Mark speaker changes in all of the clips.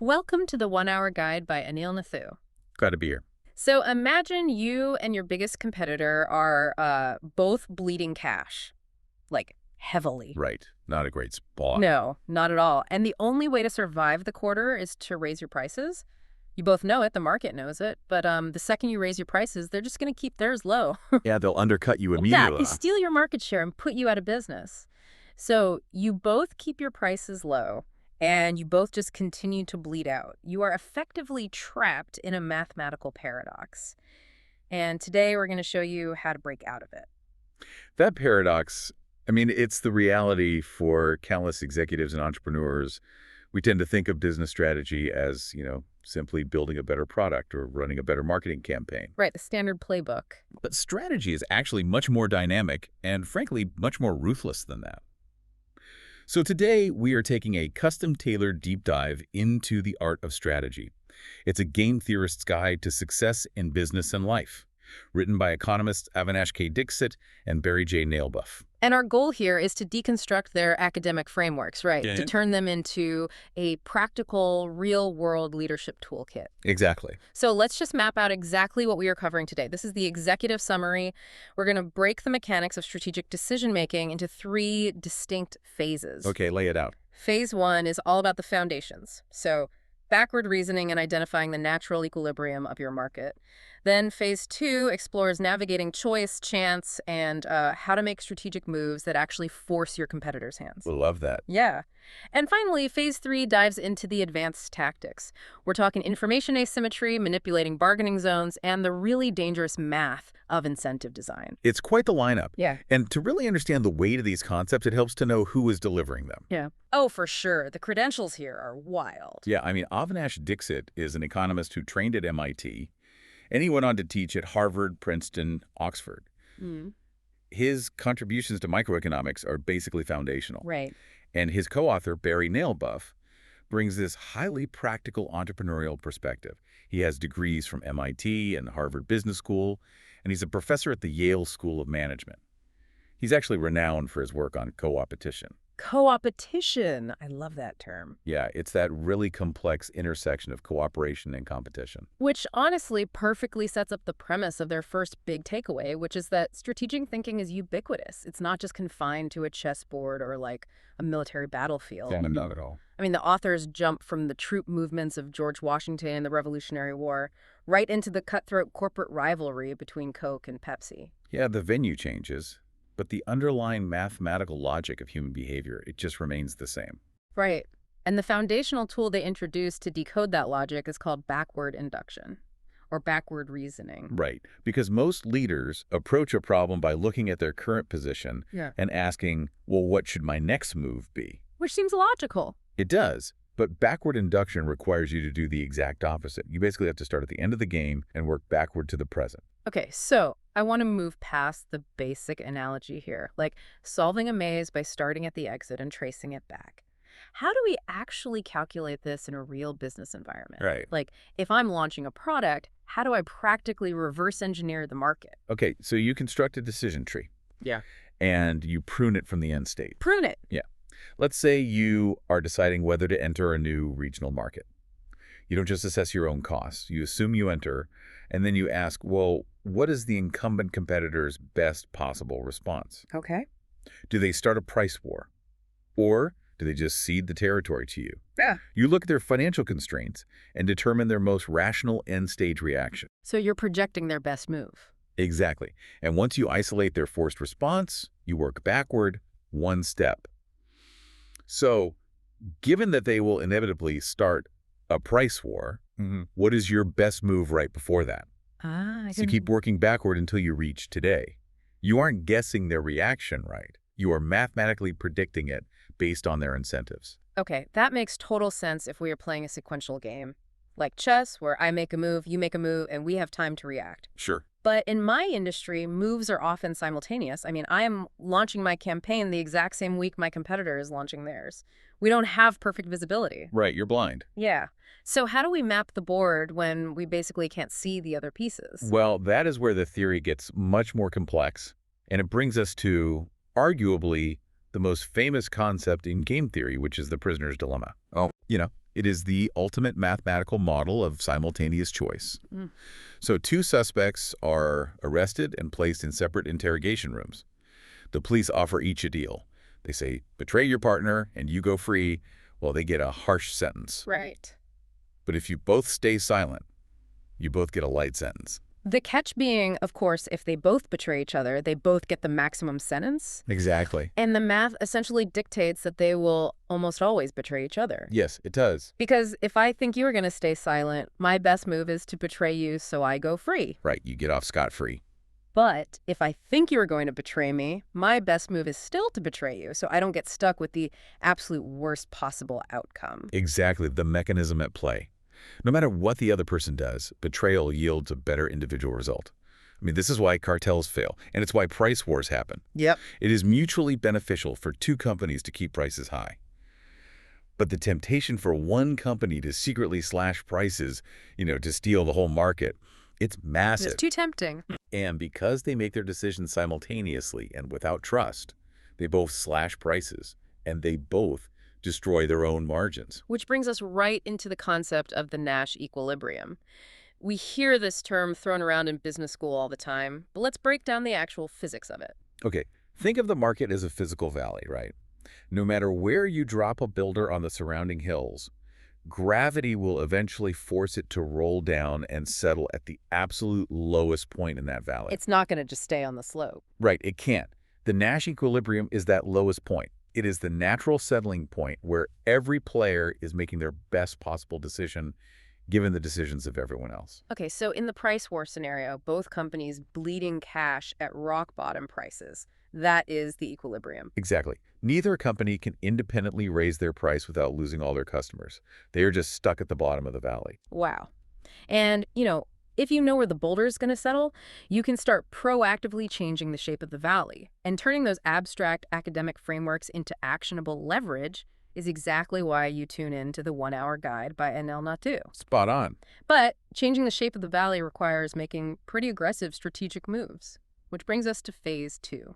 Speaker 1: Welcome to the 1 Hour Guide by Anil Nathu.
Speaker 2: Got to be here.
Speaker 1: So imagine you and your biggest competitor are both bleeding cash, like heavily.
Speaker 2: Right. Not a great spot.
Speaker 1: No, not at all. And the only way to survive the quarter is to raise your prices. You both know it, the market knows it, but the second you raise your prices, they're just going to keep theirs low.
Speaker 2: Yeah, they'll undercut you
Speaker 1: Yeah,
Speaker 2: immediately.
Speaker 1: they steal your market share and put you out of business. So you both keep your prices low, and you both just continue to bleed out. You are effectively trapped in a mathematical paradox. And today we're going to show you how to break out of it.
Speaker 2: That paradox, it's the reality for countless executives and entrepreneurs. We tend to think of business strategy as, simply building a better product or running a better marketing campaign.
Speaker 1: Right, the standard playbook.
Speaker 2: But strategy is actually much more dynamic and, frankly, much more ruthless than that. So today, we are taking a custom-tailored deep dive into the art of strategy. It's a game theorist's guide to success in business and life, written by economists Avinash Dixit and Barry J. Nalebuff.
Speaker 1: And our goal here is to deconstruct their academic frameworks, right?
Speaker 2: Yeah.
Speaker 1: To turn them into a practical, real-world leadership toolkit.
Speaker 2: Exactly.
Speaker 1: So let's just map out exactly what we are covering today. This is the executive summary. We're going to break the mechanics of strategic decision-making into 3 distinct phases.
Speaker 2: Okay, lay it out.
Speaker 1: Phase 1 is all about the foundations. So backward reasoning and identifying the natural equilibrium of your market. Then phase 2 explores navigating choice, chance, and how to make strategic moves that actually force your competitors' hands.
Speaker 2: We'll love that.
Speaker 1: Yeah. And finally, phase 3 dives into the advanced tactics. We're talking information asymmetry, manipulating bargaining zones, and the really dangerous math of incentive design.
Speaker 2: It's quite the lineup.
Speaker 1: Yeah.
Speaker 2: And to really understand the weight of these concepts, it helps to know who is delivering them.
Speaker 1: Yeah. Oh, for sure. The credentials here are wild.
Speaker 2: Yeah, Avinash Dixit is an economist who trained at MIT, and he went on to teach at Harvard, Princeton, Oxford. His contributions to microeconomics are basically foundational.
Speaker 1: Right.
Speaker 2: And his co-author, Barry Nalebuff, brings this highly practical entrepreneurial perspective. He has degrees from MIT and Harvard Business School, and he's a professor at the Yale School of Management. He's actually renowned for his work on co-opetition.
Speaker 1: Co-opetition. I love that term.
Speaker 2: Yeah, it's that really complex intersection of cooperation and competition.
Speaker 1: Which honestly perfectly sets up the premise of their first big takeaway, which is that strategic thinking is ubiquitous. It's not just confined to a chessboard or like a military battlefield.
Speaker 2: Not at all.
Speaker 1: The authors jump from the troop movements of George Washington and the Revolutionary War right into the cutthroat corporate rivalry between Coke and Pepsi.
Speaker 2: Yeah, the venue changes, but the underlying mathematical logic of human behavior, it just remains the same.
Speaker 1: Right. And the foundational tool they introduced to decode that logic is called backward induction, or backward reasoning.
Speaker 2: Right, because most leaders approach a problem by looking at their current position and asking, well, what should my next move be?
Speaker 1: Which seems logical.
Speaker 2: It does, but backward induction requires you to do the exact opposite. You basically have to start at the end of the game and work backward to the present.
Speaker 1: Okay, so I want to move past the basic analogy here, like solving a maze by starting at the exit and tracing it back. How do we actually calculate this in a real business environment?
Speaker 2: Right.
Speaker 1: Like, if I'm launching a product, how do I practically reverse engineer the market?
Speaker 2: Okay, so you construct a decision tree.
Speaker 1: Yeah.
Speaker 2: And you prune it from the end state.
Speaker 1: Prune it.
Speaker 2: Yeah. Let's say you are deciding whether to enter a new regional market. You don't just assess your own costs. You assume you enter, and then you ask, well, what is the incumbent competitor's best possible response?
Speaker 1: Okay.
Speaker 2: Do they start a price war? Or do they just cede the territory to you?
Speaker 1: Yeah.
Speaker 2: You look at their financial constraints and determine their most rational end-stage reaction.
Speaker 1: So you're projecting their best move.
Speaker 2: Exactly. And once you isolate their forced response, you work backward one step. So, given that they will inevitably start a price war, what is your best move right before that? So you keep working backward until you reach today. You aren't guessing their reaction right. You are mathematically predicting it based on their incentives.
Speaker 1: Okay, that makes total sense if we are playing a sequential game. Like chess, where I make a move, you make a move, and we have time to react.
Speaker 2: Sure.
Speaker 1: But in my industry, moves are often simultaneous. I am launching my campaign the exact same week my competitor is launching theirs. We don't have perfect visibility.
Speaker 2: Right, you're blind.
Speaker 1: Yeah. So how do we map the board when we basically can't see the other pieces?
Speaker 2: Well, that is where the theory gets much more complex, and it brings us to, arguably, the most famous concept in game theory, which is the prisoner's dilemma.
Speaker 3: Oh.
Speaker 2: It is the ultimate mathematical model of simultaneous choice.
Speaker 1: Mm.
Speaker 2: So two suspects are arrested and placed in separate interrogation rooms. The police offer each a deal. They say, betray your partner and you go free. Well, they get a harsh sentence.
Speaker 1: Right.
Speaker 2: But if you both stay silent, you both get a light sentence.
Speaker 1: The catch being, of course, if they both betray each other, they both get the maximum sentence.
Speaker 2: Exactly.
Speaker 1: And the math essentially dictates that they will almost always betray each other.
Speaker 2: Yes, it does.
Speaker 1: Because if I think you are going to stay silent, my best move is to betray you so I go free.
Speaker 2: Right, you get off scot-free.
Speaker 1: But if I think you are going to betray me, my best move is still to betray you so I don't get stuck with the absolute worst possible outcome.
Speaker 2: Exactly, the mechanism at play. No matter what the other person does, betrayal yields a better individual result. I mean, this is why cartels fail, and it's why price wars happen.
Speaker 1: Yep.
Speaker 2: It is mutually beneficial for two companies to keep prices high. But the temptation for one company to secretly slash prices, to steal the whole market, it's massive.
Speaker 1: It's too tempting.
Speaker 2: And because they make their decisions simultaneously and without trust, they both slash prices, and they both destroy their own margins.
Speaker 1: Which brings us right into the concept of the Nash equilibrium. We hear this term thrown around in business school all the time, but let's break down the actual physics of it.
Speaker 2: Okay, think of the market as a physical valley, right? No matter where you drop a builder on the surrounding hills, gravity will eventually force it to roll down and settle at the absolute lowest point in that valley.
Speaker 1: It's not going to just stay on the slope.
Speaker 2: Right, it can't. The Nash equilibrium is that lowest point. It is the natural settling point where every player is making their best possible decision given the decisions of everyone else.
Speaker 1: Okay, so in the price war scenario, both companies bleeding cash at rock bottom prices. That is the equilibrium.
Speaker 2: Exactly. Neither company can independently raise their price without losing all their customers. They are just stuck at the bottom of the valley.
Speaker 1: Wow. And, if you know where the boulder is going to settle, you can start proactively changing the shape of the valley. And turning those abstract academic frameworks into actionable leverage is exactly why you tune in to the 1-Hour Guide by Enel Natu.
Speaker 2: Spot on.
Speaker 1: But changing the shape of the valley requires making pretty aggressive strategic moves, which brings us to phase 2.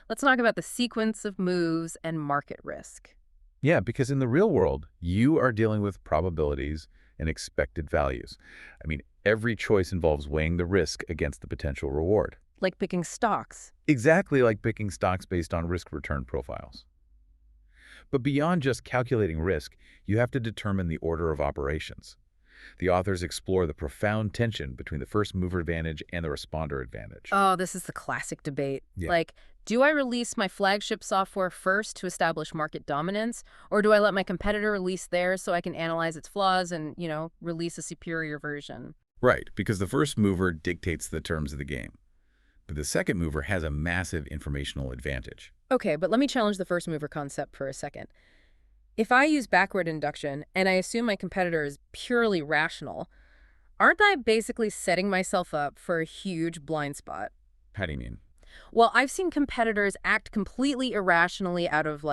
Speaker 1: Let's talk about the sequence of moves and market risk.
Speaker 2: Yeah, because in the real world, you are dealing with probabilities and expected values. I mean, every choice involves weighing the risk against the potential reward.
Speaker 1: Like picking stocks.
Speaker 2: Exactly like picking stocks based on risk-return profiles. But beyond just calculating risk, you have to determine the order of operations. The authors explore the profound tension between the first mover advantage and the responder advantage.
Speaker 1: Oh, this is the classic debate.
Speaker 2: Yeah.
Speaker 1: Like, do I release my flagship software first to establish market dominance, or do I let my competitor release theirs so I can analyze its flaws and, release a superior version?
Speaker 2: Right, because the first mover dictates the terms of the game. But the second mover has a massive informational advantage.
Speaker 1: Okay, but let me challenge the first mover concept for a second. If I use backward induction and I assume my competitor is purely rational, aren't I basically setting myself up for a huge blind spot?
Speaker 2: How do you mean?
Speaker 1: Well, I've seen competitors act completely irrationally out of,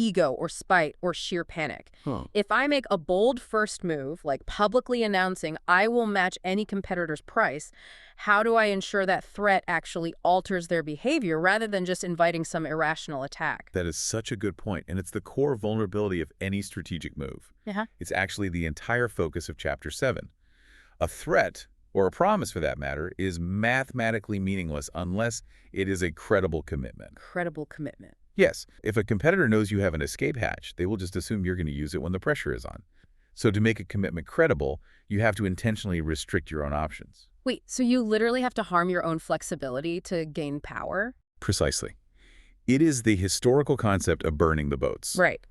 Speaker 1: ego or spite or sheer panic. If I make a bold first move, like publicly announcing I will match any competitor's price, how do I ensure that threat actually alters their behavior rather than just inviting some irrational attack?
Speaker 2: That is such a good point, and it's the core vulnerability of any strategic move. It's actually the entire focus of Chapter 7. A threat, or a promise for that matter, is mathematically meaningless unless it is a credible commitment.
Speaker 1: Credible commitment.
Speaker 2: Yes, if a competitor knows you have an escape hatch, they will just assume you're going to use it when the pressure is on. So to make a commitment credible, you have to intentionally restrict your own options.
Speaker 1: Wait, so you literally have to harm your own flexibility to gain power?
Speaker 2: Precisely. It is the historical concept of burning the boats.
Speaker 1: Right.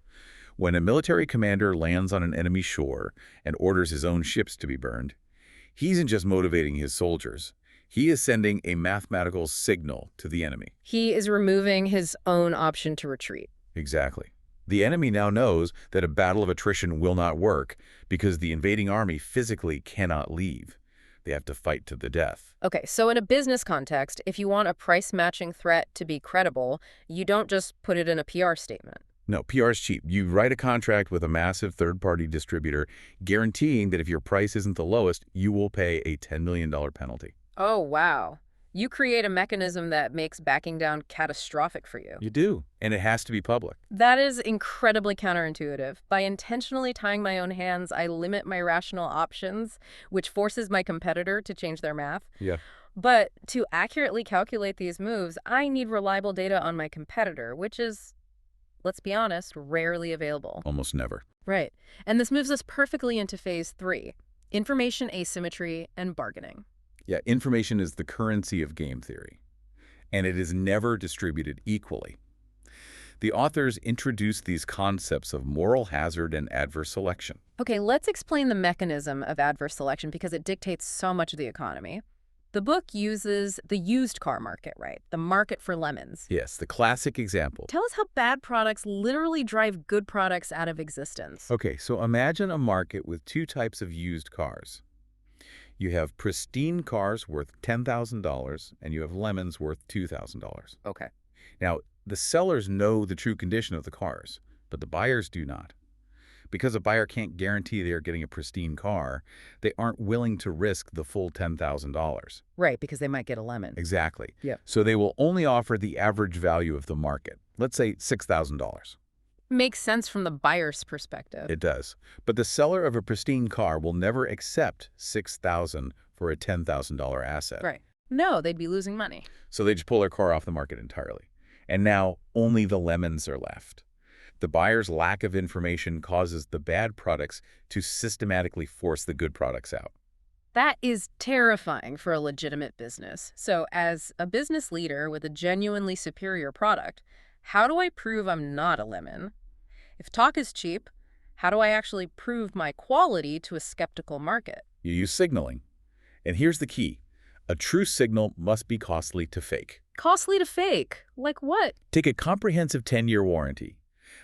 Speaker 2: When a military commander lands on an enemy shore and orders his own ships to be burned, he isn't just motivating his soldiers. He is sending a mathematical signal to the enemy.
Speaker 1: He is removing his own option to retreat.
Speaker 2: Exactly. The enemy now knows that a battle of attrition will not work because the invading army physically cannot leave. They have to fight to the death.
Speaker 1: Okay, so in a business context, if you want a price-matching threat to be credible, you don't just put it in a PR statement.
Speaker 2: No, PR is cheap. You write a contract with a massive third-party distributor guaranteeing that if your price isn't the lowest, you will pay a $10 million penalty.
Speaker 1: Oh, wow. You create a mechanism that makes backing down catastrophic for you.
Speaker 2: You do, and it has to be public.
Speaker 1: That is incredibly counterintuitive. By intentionally tying my own hands, I limit my rational options, which forces my competitor to change their math.
Speaker 2: Yeah.
Speaker 1: But to accurately calculate these moves, I need reliable data on my competitor, which is, let's be honest, rarely available.
Speaker 2: Almost never.
Speaker 1: Right. And this moves us perfectly into phase 3, information asymmetry and bargaining.
Speaker 2: Yeah, information is the currency of game theory, and it is never distributed equally. The authors introduce these concepts of moral hazard and adverse selection.
Speaker 1: Okay, let's explain the mechanism of adverse selection because it dictates so much of the economy. The book uses the used car market, right? The market for lemons.
Speaker 2: Yes, the classic example.
Speaker 1: Tell us how bad products literally drive good products out of existence.
Speaker 2: Okay, so imagine a market with two types of used cars. You have pristine cars worth $10,000, and you have lemons worth $2,000.
Speaker 1: Okay.
Speaker 2: Now, the sellers know the true condition of the cars, but the buyers do not. Because a buyer can't guarantee they are getting a pristine car, they aren't willing to risk the full $10,000.
Speaker 1: Right, because they might get a lemon.
Speaker 2: Exactly.
Speaker 1: Yeah.
Speaker 2: So they will only offer the average value of the market, let's say $6,000.
Speaker 1: Makes sense from the buyer's perspective.
Speaker 2: It does. But the seller of a pristine car will never accept $6,000 for a $10,000 asset.
Speaker 1: Right. No, they'd be losing money.
Speaker 2: So they just pull their car off the market entirely. And now only the lemons are left. The buyer's lack of information causes the bad products to systematically force the good products out.
Speaker 1: That is terrifying for a legitimate business. So as a business leader with a genuinely superior product, how do I prove I'm not a lemon? If talk is cheap, how do I actually prove my quality to a skeptical market?
Speaker 2: You use signaling. And here's the key. A true signal must be costly to fake.
Speaker 1: Costly to fake? Like what?
Speaker 2: Take a comprehensive 10-year warranty.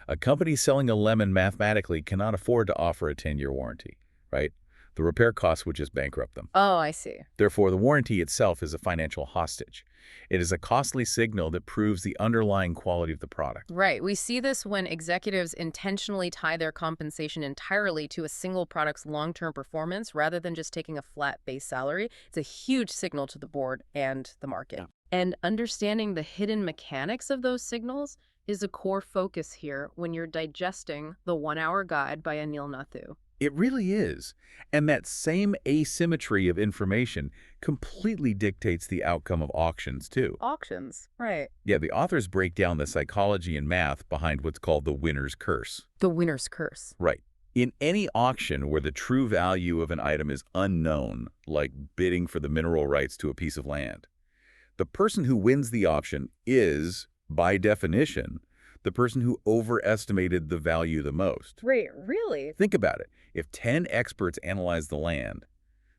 Speaker 2: A company selling a lemon mathematically cannot afford to offer a 10-year warranty, right? The repair costs would just bankrupt them.
Speaker 1: Oh, I see.
Speaker 2: Therefore, the warranty itself is a financial hostage. It is a costly signal that proves the underlying quality of the product.
Speaker 1: Right. We see this when executives intentionally tie their compensation entirely to a single product's long-term performance rather than just taking a flat base salary. It's a huge signal to the board and the market.
Speaker 2: Yeah.
Speaker 1: And understanding the hidden mechanics of those signals is a core focus here when you're digesting the 1-Hour Guide by Anil Nathu.
Speaker 2: It really is. And that same asymmetry of information completely dictates the outcome of auctions, too.
Speaker 1: Auctions, right.
Speaker 2: Yeah, the authors break down the psychology and math behind what's called the winner's curse.
Speaker 1: The winner's curse.
Speaker 2: Right. In any auction where the true value of an item is unknown, like bidding for the mineral rights to a piece of land, the person who wins the auction is, by definition, the person who overestimated the value the most.
Speaker 1: Wait, really?
Speaker 2: Think about it. If 10 experts analyze the land,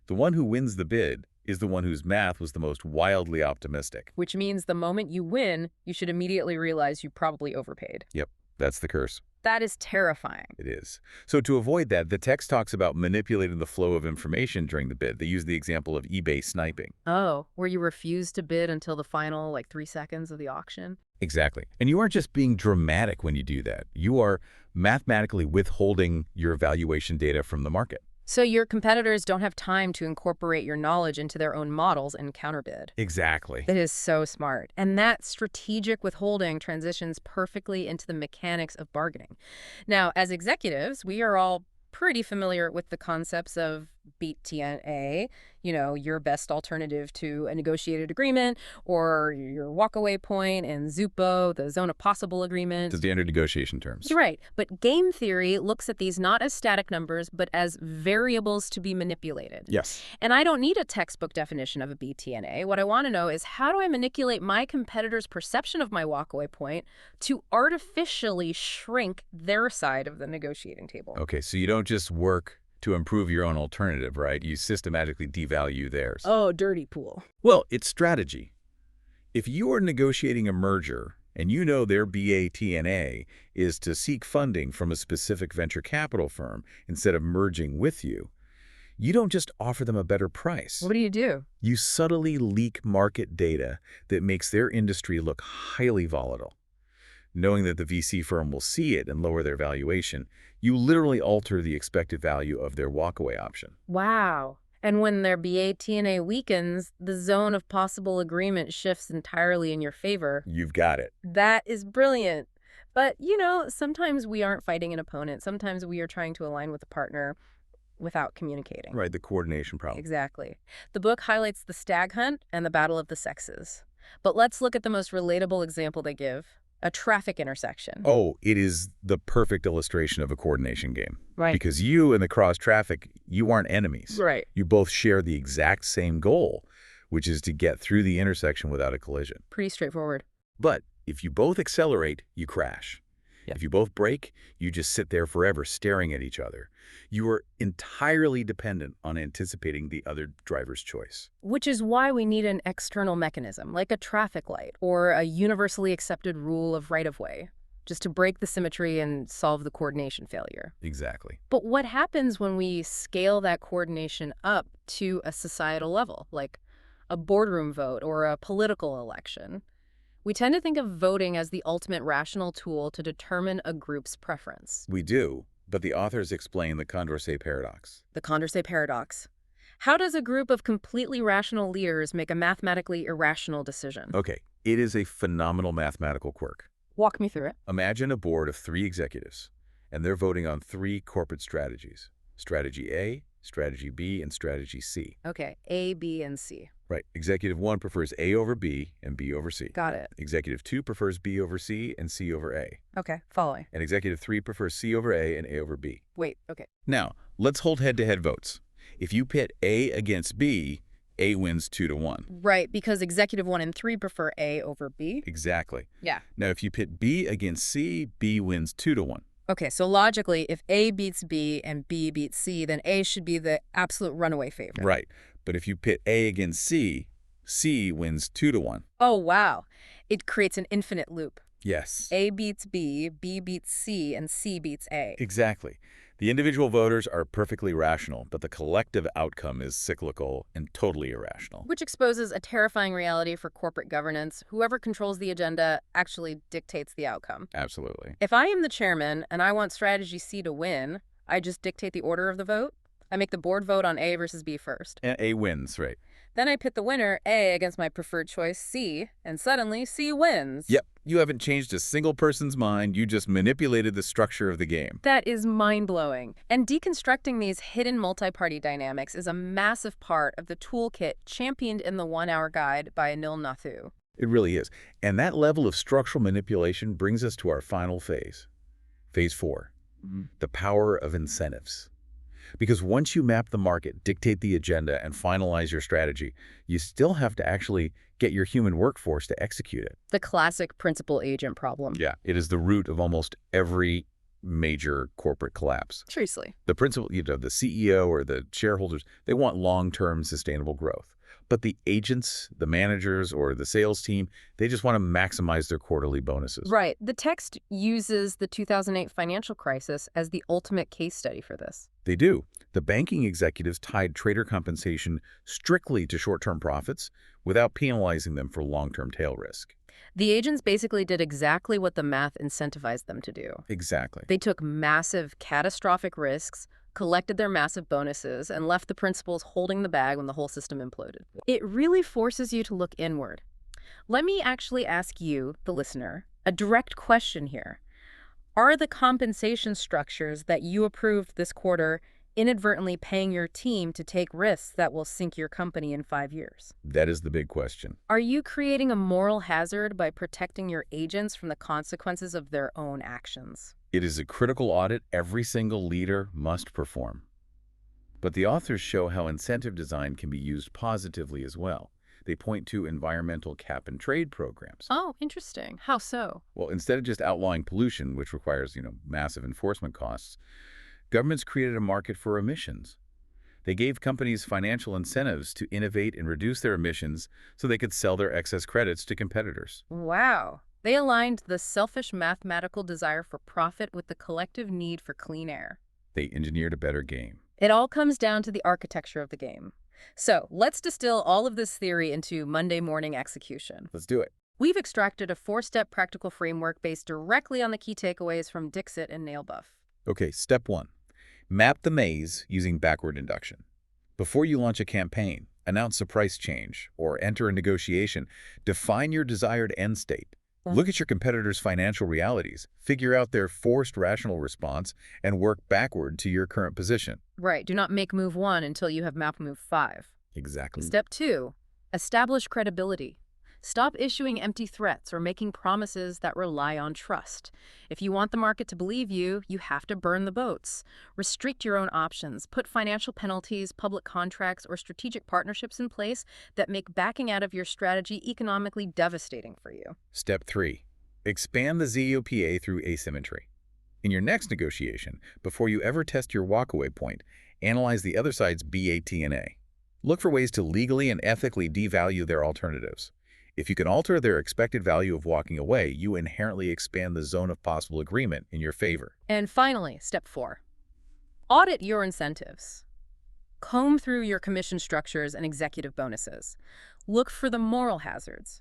Speaker 2: the one who wins the bid is the one whose math was the most wildly optimistic.
Speaker 1: Which means the moment you win, you should immediately realize you probably overpaid.
Speaker 2: Yep, that's the curse.
Speaker 1: That is terrifying.
Speaker 2: It is. So to avoid that, the text talks about manipulating the flow of information during the bid. They use the example of eBay sniping.
Speaker 1: Oh, where you refuse to bid until the final, 3 seconds of the auction?
Speaker 2: Exactly. And you aren't just being dramatic when you do that. You are mathematically withholding your valuation data from the market.
Speaker 1: So your competitors don't have time to incorporate your knowledge into their own models and counterbid.
Speaker 2: Exactly.
Speaker 1: That is so smart. And that strategic withholding transitions perfectly into the mechanics of bargaining. Now, as executives, we are all pretty familiar with the concepts of beat TNA, your best alternative to a negotiated agreement, or your walkaway point, and ZUPO, the zone of possible agreement.
Speaker 2: The standard negotiation terms.
Speaker 1: You're right. But game theory looks at these not as static numbers, but as variables to be manipulated.
Speaker 2: Yes.
Speaker 1: And I don't need a textbook definition of a BTNA. What I want to know is how do I manipulate my competitor's perception of my walkaway point to artificially shrink their side of the negotiating table?
Speaker 2: Okay, so you don't just work to improve your own alternative, right? You systematically devalue theirs.
Speaker 1: Oh, dirty pool.
Speaker 2: Well, it's strategy. If you are negotiating a merger and you know their BATNA is to seek funding from a specific venture capital firm instead of merging with you, you don't just offer them a better price.
Speaker 1: What do?
Speaker 2: You subtly leak market data that makes their industry look highly volatile. Knowing that the VC firm will see it and lower their valuation, you literally alter the expected value of their walkaway option.
Speaker 1: Wow. And when their BATNA weakens, the zone of possible agreement shifts entirely in your favor.
Speaker 2: You've got it.
Speaker 1: That is brilliant. But, sometimes we aren't fighting an opponent. Sometimes we are trying to align with a partner without communicating.
Speaker 2: Right, the coordination problem.
Speaker 1: Exactly. The book highlights the stag hunt and the battle of the sexes. But let's look at the most relatable example they give, a traffic intersection.
Speaker 2: Oh, it is the perfect illustration of a coordination game.
Speaker 1: Right.
Speaker 2: Because you and the cross traffic, you aren't enemies.
Speaker 1: Right.
Speaker 2: You both share the exact same goal, which is to get through the intersection without a collision.
Speaker 1: Pretty straightforward.
Speaker 2: But if you both accelerate, you crash.
Speaker 1: Yeah.
Speaker 2: If you both brake, you just sit there forever staring at each other. You are entirely dependent on anticipating the other driver's choice.
Speaker 1: Which is why we need an external mechanism, like a traffic light or a universally accepted rule of right-of-way, just to break the symmetry and solve the coordination failure.
Speaker 2: Exactly.
Speaker 1: But what happens when we scale that coordination up to a societal level, like a boardroom vote or a political election? We tend to think of voting as the ultimate rational tool to determine a group's preference.
Speaker 2: We do, but the authors explain the Condorcet paradox.
Speaker 1: The Condorcet paradox. How does a group of completely rational leaders make a mathematically irrational decision?
Speaker 2: Okay, it is a phenomenal mathematical quirk.
Speaker 1: Walk me through it.
Speaker 2: Imagine a board of 3 executives, and they're voting on 3 corporate strategies. Strategy A, Strategy B, and Strategy C.
Speaker 1: Okay, A, B, and C.
Speaker 2: Right. Executive 1 prefers A over B and B over C.
Speaker 1: Got it.
Speaker 2: Executive 2 prefers B over C and C over A.
Speaker 1: Okay, following.
Speaker 2: And Executive 3 prefers C over A and A over B.
Speaker 1: Wait, okay.
Speaker 2: Now, let's hold head-to-head votes. If you pit A against B, A wins 2-1.
Speaker 1: Right, because Executive 1 and 3 prefer A over B?
Speaker 2: Exactly.
Speaker 1: Yeah.
Speaker 2: Now, if you pit B against C, B wins 2-1.
Speaker 1: Okay, so logically, if A beats B and B beats C, then A should be the absolute runaway favorite.
Speaker 2: Right. But if you pit A against C, C wins 2-1.
Speaker 1: Oh, wow. It creates an infinite loop.
Speaker 2: Yes.
Speaker 1: A beats B, B beats C, and C beats A.
Speaker 2: Exactly. The individual voters are perfectly rational, but the collective outcome is cyclical and totally irrational.
Speaker 1: Which exposes a terrifying reality for corporate governance. Whoever controls the agenda actually dictates the outcome.
Speaker 2: Absolutely.
Speaker 1: If I am the chairman and I want strategy C to win, I just dictate the order of the vote. I make the board vote on A versus B first.
Speaker 2: And A wins, right?
Speaker 1: Then I pit the winner, A, against my preferred choice, C, and suddenly C wins.
Speaker 2: Yep. You haven't changed a single person's mind. You just manipulated the structure of the game.
Speaker 1: That is mind-blowing. And deconstructing these hidden multi-party dynamics is a massive part of the toolkit championed in the 1-Hour Guide by Anil Nathu.
Speaker 2: It really is. And that level of structural manipulation brings us to our final phase. Phase 4. The power of incentives. Because once you map the market, dictate the agenda, and finalize your strategy, you still have to actually get your human workforce to execute it.
Speaker 1: The classic principal-agent problem.
Speaker 2: Yeah, it is the root of almost every major corporate collapse.
Speaker 1: Seriously.
Speaker 2: The principal, the CEO or the shareholders, they want long-term sustainable growth. But the agents, the managers, or the sales team, they just want to maximize their quarterly bonuses.
Speaker 1: Right. The text uses the 2008 financial crisis as the ultimate case study for this.
Speaker 2: They do. The banking executives tied trader compensation strictly to short-term profits without penalizing them for long-term tail risk.
Speaker 1: The agents basically did exactly what the math incentivized them to do.
Speaker 2: Exactly.
Speaker 1: They took massive, catastrophic risks, collected their massive bonuses, and left the principals holding the bag when the whole system imploded. It really forces you to look inward. Let me actually ask you, the listener, a direct question here. Are the compensation structures that you approved this quarter inadvertently paying your team to take risks that will sink your company in 5 years?
Speaker 2: That is the big question.
Speaker 1: Are you creating a moral hazard by protecting your agents from the consequences of their own actions?
Speaker 2: It is a critical audit every single leader must perform. But the authors show how incentive design can be used positively as well. They point to environmental cap-and-trade programs.
Speaker 1: Oh, interesting. How so?
Speaker 2: Well, instead of just outlawing pollution, which requires, massive enforcement costs, governments created a market for emissions. They gave companies financial incentives to innovate and reduce their emissions so they could sell their excess credits to competitors.
Speaker 1: Wow. They aligned the selfish mathematical desire for profit with the collective need for clean air.
Speaker 2: They engineered a better game.
Speaker 1: It all comes down to the architecture of the game. So let's distill all of this theory into Monday morning execution.
Speaker 2: Let's do it.
Speaker 1: We've extracted a 4-step practical framework based directly on the key takeaways from Dixit and Nalebuff.
Speaker 2: Okay, step 1. Map the maze using backward induction. Before you launch a campaign, announce a price change, or enter a negotiation, define your desired end state. Look at your competitors' financial realities, figure out their forced rational response, and work backward to your current position.
Speaker 1: Right. Do not make move 1 until you have mapped move 5.
Speaker 2: Exactly.
Speaker 1: Step 2, establish credibility. Stop issuing empty threats or making promises that rely on trust. If you want the market to believe you, you have to burn the boats. Restrict your own options. Put financial penalties, public contracts, or strategic partnerships in place that make backing out of your strategy economically devastating for you.
Speaker 2: Step 3. Expand the ZOPA through asymmetry. In your next negotiation, before you ever test your walkaway point, analyze the other side's BATNA. Look for ways to legally and ethically devalue their alternatives. If you can alter their expected value of walking away, you inherently expand the zone of possible agreement in your favor.
Speaker 1: And finally, step 4, audit your incentives. Comb through your commission structures and executive bonuses. Look for the moral hazards.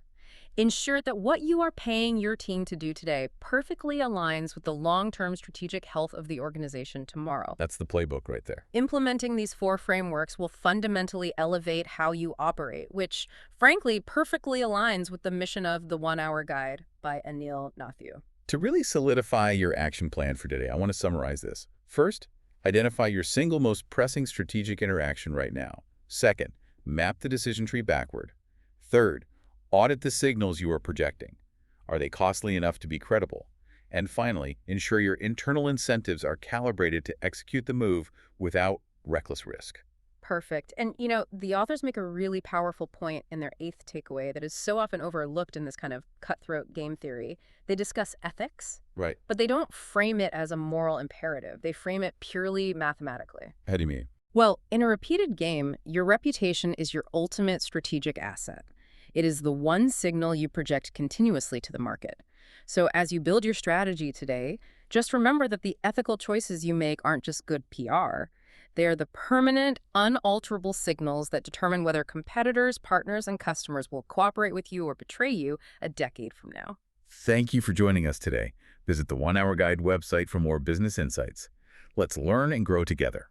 Speaker 1: Ensure that what you are paying your team to do today perfectly aligns with the long-term strategic health of the organization tomorrow.
Speaker 2: That's the playbook right there.
Speaker 1: Implementing these 4 frameworks will fundamentally elevate how you operate, which, frankly, perfectly aligns with the mission of The 1 Hour Guide by Anil Nathoo.
Speaker 2: To really solidify your action plan for today, I want to summarize this. First, identify your single most pressing strategic interaction right now. Second, map the decision tree backward. Third, audit the signals you are projecting. Are they costly enough to be credible? And finally, ensure your internal incentives are calibrated to execute the move without reckless risk.
Speaker 1: Perfect. And, the authors make a really powerful point in their 8th takeaway that is so often overlooked in this kind of cutthroat game theory. They discuss ethics,
Speaker 2: Right.
Speaker 1: but they don't frame it as a moral imperative. They frame it purely mathematically.
Speaker 2: How do you mean?
Speaker 1: Well, in a repeated game, your reputation is your ultimate strategic asset. It is the one signal you project continuously to the market. So as you build your strategy today, just remember that the ethical choices you make aren't just good PR. They are the permanent, unalterable signals that determine whether competitors, partners, and customers will cooperate with you or betray you a decade from now.
Speaker 2: Thank you for joining us today. Visit the 1 Hour Guide website for more business insights. Let's learn and grow together.